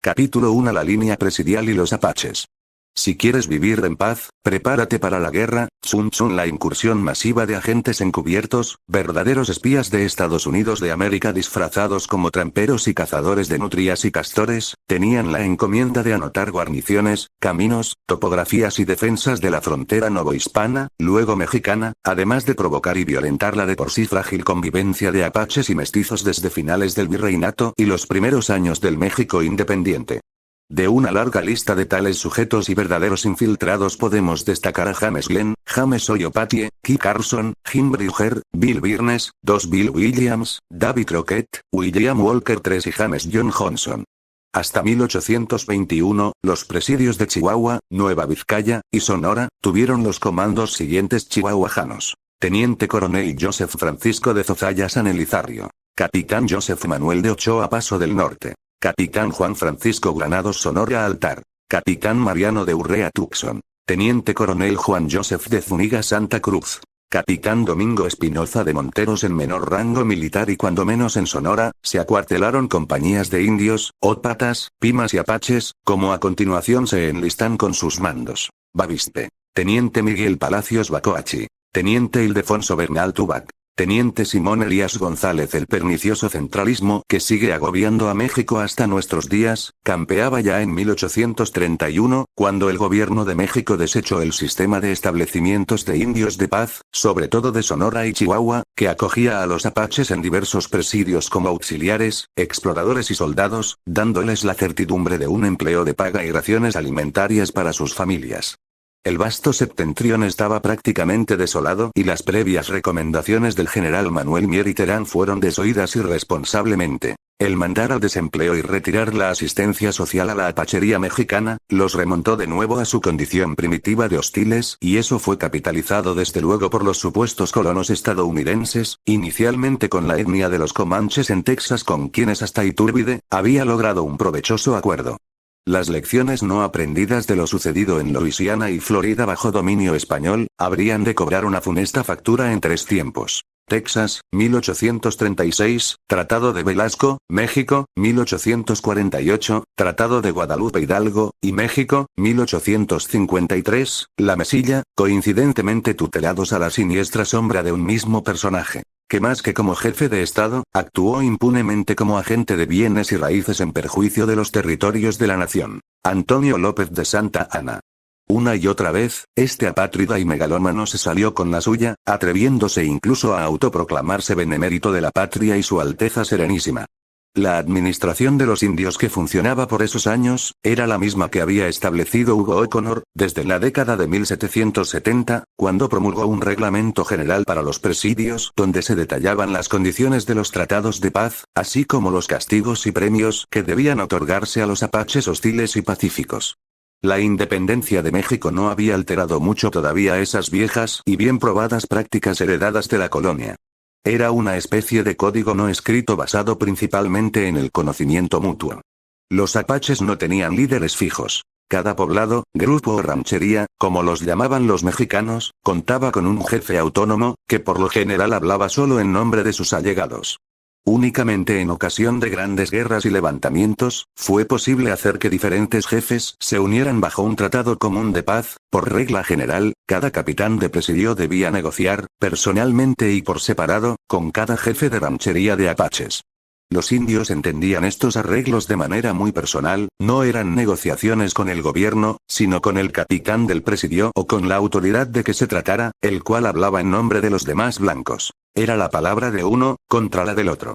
Capítulo 1. La línea presidial y los apaches. Si quieres vivir en paz, prepárate para la guerra. Sun Tzu. La incursión masiva de agentes encubiertos, verdaderos espías de Estados Unidos de América disfrazados como tramperos y cazadores de nutrias y castores, tenían la encomienda de anotar guarniciones, caminos, topografías y defensas de la frontera novohispana, luego mexicana, además de provocar y violentar la de por sí frágil convivencia de apaches y mestizos desde finales del virreinato y los primeros años del México independiente. De una larga lista de tales sujetos y verdaderos infiltrados podemos destacar a James Glenn, James Oyopatie, Kit Carson, Jim Breuer, Bill Birnes, Bill Williams, David Crockett, William Walker III y James John Johnson. Hasta 1821, los presidios de Chihuahua, Nueva Vizcaya, y Sonora, tuvieron los comandos siguientes chihuahuanos. Teniente Coronel Joseph Francisco de Zozaya San Elizarrio. Capitán Joseph Manuel de Ochoa Paso del Norte. Capitán Juan Francisco Granados Sonora Altar. Capitán Mariano de Urrea Tucson. Teniente Coronel Juan Joseph de Zúñiga Santa Cruz. Capitán Domingo Espinoza de Monteros en menor rango militar y cuando menos en Sonora, se acuartelaron compañías de indios, ópatas, pimas y apaches, como a continuación se enlistan con sus mandos. Bavispe. Teniente Miguel Palacios Bacoachi. Teniente Ildefonso Bernal Tubac. Teniente Simón Elías González. El pernicioso centralismo que sigue agobiando a México hasta nuestros días, campeaba ya en 1831, cuando el gobierno de México desechó el sistema de establecimientos de indios de paz, sobre todo de Sonora y Chihuahua, que acogía a los apaches en diversos presidios como auxiliares, exploradores y soldados, dándoles la certidumbre de un empleo de paga y raciones alimentarias para sus familias. El vasto septentrión estaba prácticamente desolado y las previas recomendaciones del general Manuel Mier y Terán fueron desoídas irresponsablemente. El mandar al desempleo y retirar la asistencia social a la apachería mexicana, los remontó de nuevo a su condición primitiva de hostiles y eso fue capitalizado desde luego por los supuestos colonos estadounidenses, inicialmente con la etnia de los comanches en Texas con quienes hasta Iturbide había logrado un provechoso acuerdo. Las lecciones no aprendidas de lo sucedido en Luisiana y Florida bajo dominio español, habrían de cobrar una funesta factura en tres tiempos. Texas, 1836, Tratado de Velasco, México, 1848, Tratado de Guadalupe Hidalgo, y México, 1853, La Mesilla, coincidentemente tutelados a la siniestra sombra de un mismo personaje, que más que como jefe de Estado, actuó impunemente como agente de bienes y raíces en perjuicio de los territorios de la nación. Antonio López de Santa Anna. Una y otra vez, este apátrida y megalómano se salió con la suya, atreviéndose incluso a autoproclamarse benemérito de la patria y su Alteza Serenísima. La administración de los indios que funcionaba por esos años, era la misma que había establecido Hugo O'Connor, desde la década de 1770, cuando promulgó un reglamento general para los presidios donde se detallaban las condiciones de los tratados de paz, así como los castigos y premios que debían otorgarse a los apaches hostiles y pacíficos. La independencia de México no había alterado mucho todavía esas viejas y bien probadas prácticas heredadas de la colonia. Era una especie de código no escrito basado principalmente en el conocimiento mutuo. Los apaches no tenían líderes fijos. Cada poblado, grupo o ranchería, como los llamaban los mexicanos, contaba con un jefe autónomo, que por lo general hablaba solo en nombre de sus allegados. Únicamente en ocasión de grandes guerras y levantamientos, fue posible hacer que diferentes jefes se unieran bajo un tratado común de paz. Por regla general, cada capitán de presidio debía negociar, personalmente y por separado, con cada jefe de ranchería de apaches. Los indios entendían estos arreglos de manera muy personal, no eran negociaciones con el gobierno, sino con el capitán del presidio o con la autoridad de que se tratara, el cual hablaba en nombre de los demás blancos. Era la palabra de uno, contra la del otro.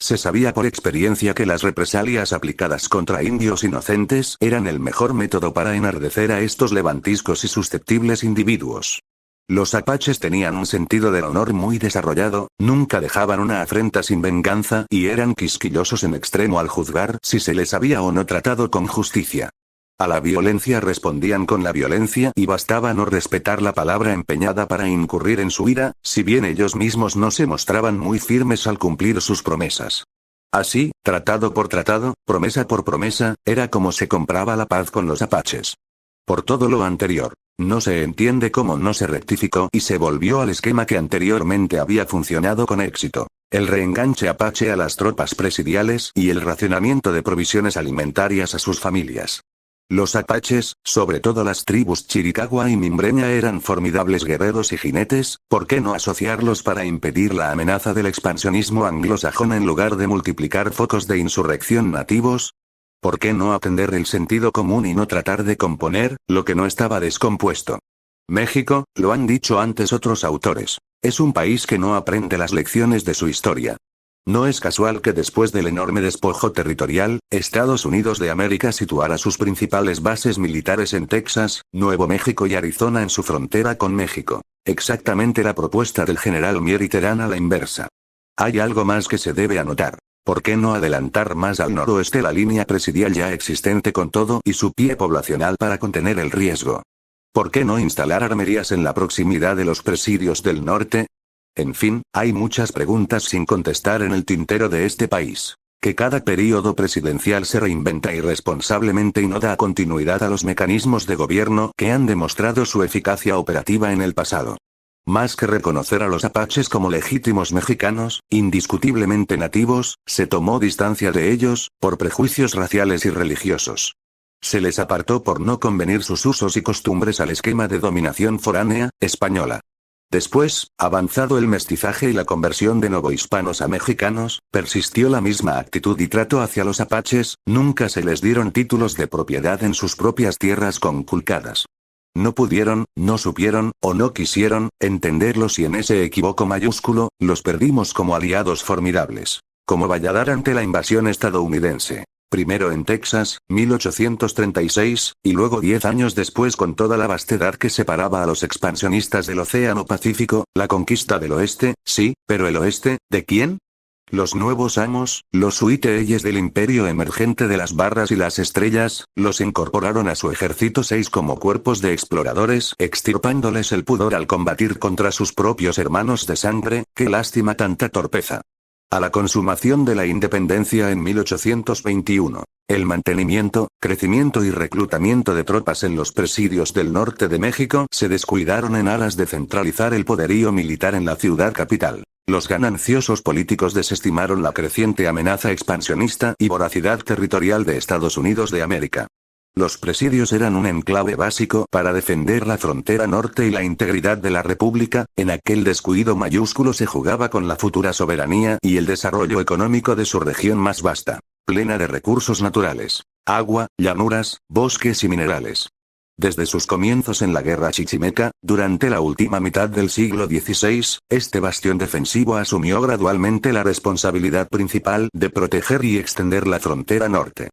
Se sabía por experiencia que las represalias aplicadas contra indios inocentes eran el mejor método para enardecer a estos levantiscos y susceptibles individuos. Los apaches tenían un sentido del honor muy desarrollado, nunca dejaban una afrenta sin venganza y eran quisquillosos en extremo al juzgar si se les había o no tratado con justicia. A la violencia respondían con la violencia y bastaba no respetar la palabra empeñada para incurrir en su ira, si bien ellos mismos no se mostraban muy firmes al cumplir sus promesas. Así, tratado por tratado, promesa por promesa, era como se compraba la paz con los apaches. Por todo lo anterior, no se entiende cómo no se rectificó y se volvió al esquema que anteriormente había funcionado con éxito. el reenganche apache a las tropas presidiales y el racionamiento de provisiones alimentarias a sus familias. Los apaches, sobre todo las tribus Chiricahua y Mimbreña, eran formidables guerreros y jinetes. ¿Por qué no asociarlos para impedir la amenaza del expansionismo anglosajón en lugar de multiplicar focos de insurrección nativos? ¿Por qué no atender el sentido común y no tratar de componer lo que no estaba descompuesto? México, lo han dicho antes otros autores, es un país que no aprende las lecciones de su historia. No es casual que después del enorme despojo territorial, Estados Unidos de América situara sus principales bases militares en Texas, Nuevo México y Arizona en su frontera con México. Exactamente la propuesta del general Mier Terán a la inversa. Hay algo más que se debe anotar. ¿Por qué no adelantar más al noroeste la línea presidial ya existente con todo y su pie poblacional para contener el riesgo? ¿Por qué no instalar armerías en la proximidad de los presidios del norte? En fin, hay muchas preguntas sin contestar en el tintero de este país. Que cada período presidencial se reinventa irresponsablemente y no da continuidad a los mecanismos de gobierno que han demostrado su eficacia operativa en el pasado. Más que reconocer a los apaches como legítimos mexicanos, indiscutiblemente nativos, se tomó distancia de ellos, por prejuicios raciales y religiosos. Se les apartó por no convenir sus usos y costumbres al esquema de dominación foránea, española. Después, avanzado el mestizaje y la conversión de novohispanos a mexicanos, persistió la misma actitud y trato hacia los apaches. Nunca se les dieron títulos de propiedad en sus propias tierras conculcadas. No pudieron, no supieron, o no quisieron, entenderlos y en ese equívoco mayúsculo, los perdimos como aliados formidables. Como Valladar ante la invasión estadounidense. Primero en Texas, 1836, y luego 10 años después con toda la vastedad que separaba a los expansionistas del Océano Pacífico, la conquista del oeste, sí, pero ¿el oeste, de quién? Los nuevos amos, los huiteeyes del imperio emergente de las barras y las estrellas, los incorporaron a su ejército 6 como cuerpos de exploradores, extirpándoles el pudor al combatir contra sus propios hermanos de sangre. Qué lástima tanta torpeza. A la consumación de la independencia en 1821, el mantenimiento, crecimiento y reclutamiento de tropas en los presidios del norte de México se descuidaron en aras de centralizar el poderío militar en la ciudad capital. Los gananciosos políticos desestimaron la creciente amenaza expansionista y voracidad territorial de Estados Unidos de América. Los presidios eran un enclave básico para defender la frontera norte y la integridad de la República. En aquel descuido mayúsculo se jugaba con la futura soberanía y el desarrollo económico de su región más vasta, plena de recursos naturales, agua, llanuras, bosques y minerales. Desde sus comienzos en la Guerra Chichimeca, durante la última mitad del siglo XVI, este bastión defensivo asumió gradualmente la responsabilidad principal de proteger y extender la frontera norte.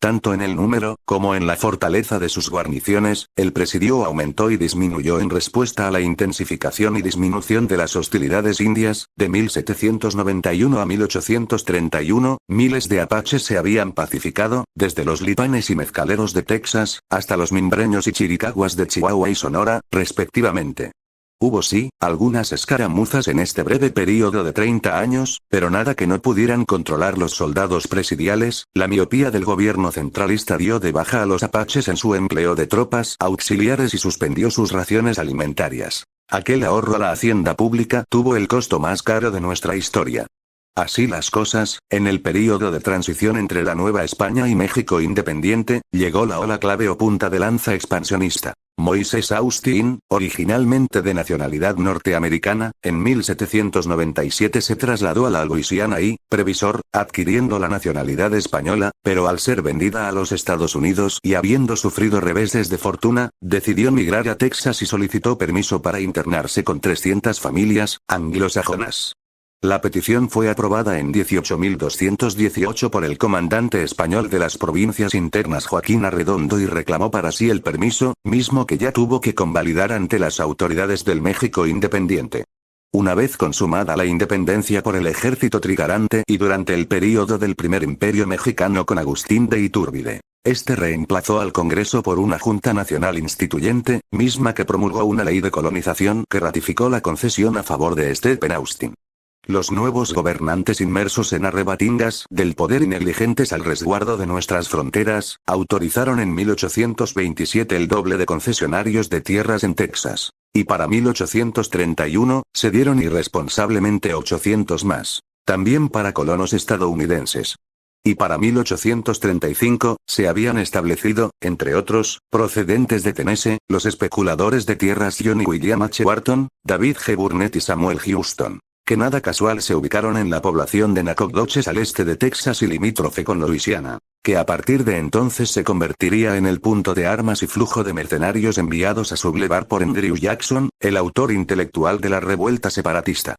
Tanto en el número, como en la fortaleza de sus guarniciones, el presidio aumentó y disminuyó en respuesta a la intensificación y disminución de las hostilidades indias. De 1791 a 1831, miles de apaches se habían pacificado, desde los lipanes y mezcaleros de Texas, hasta los mimbreños y chiricahuas de Chihuahua y Sonora, respectivamente. Hubo sí, algunas escaramuzas en este breve período de 30 años, pero nada que no pudieran controlar los soldados presidiales. La miopía del gobierno centralista dio de baja a los apaches en su empleo de tropas auxiliares y suspendió sus raciones alimentarias. Aquel ahorro a la hacienda pública tuvo el costo más caro de nuestra historia. Así las cosas, en el período de transición entre la Nueva España y México independiente, llegó la ola clave o punta de lanza expansionista. Moisés Austin, originalmente de nacionalidad norteamericana, en 1797 se trasladó a la Luisiana y, previsor, adquiriendo la nacionalidad española, pero al ser vendida a los Estados Unidos y habiendo sufrido reveses de fortuna, decidió migrar a Texas y solicitó permiso para internarse con 300 familias anglosajonas. La petición fue aprobada en 18.218 por el comandante español de las provincias internas Joaquín Arredondo y reclamó para sí el permiso, mismo que ya tuvo que convalidar ante las autoridades del México independiente. Una vez consumada la independencia por el ejército trigarante y durante el período del primer imperio mexicano con Agustín de Iturbide, este reemplazó al Congreso por una Junta Nacional Instituyente, misma que promulgó una ley de colonización que ratificó la concesión a favor de Stephen Austin. Los nuevos gobernantes inmersos en arrebatingas del poder y negligentes al resguardo de nuestras fronteras, autorizaron en 1827 el doble de concesionarios de tierras en Texas. Y para 1831, se dieron irresponsablemente 800 más. También para colonos estadounidenses. Y para 1835, se habían establecido, entre otros, procedentes de Tennessee, los especuladores de tierras John y William H. Wharton, David G. Burnett y Samuel Houston, que nada casual se ubicaron en la población de Nacogdoches al este de Texas y limítrofe con Luisiana, que a partir de entonces se convertiría en el punto de armas y flujo de mercenarios enviados a sublevar por Andrew Jackson, el autor intelectual de la revuelta separatista.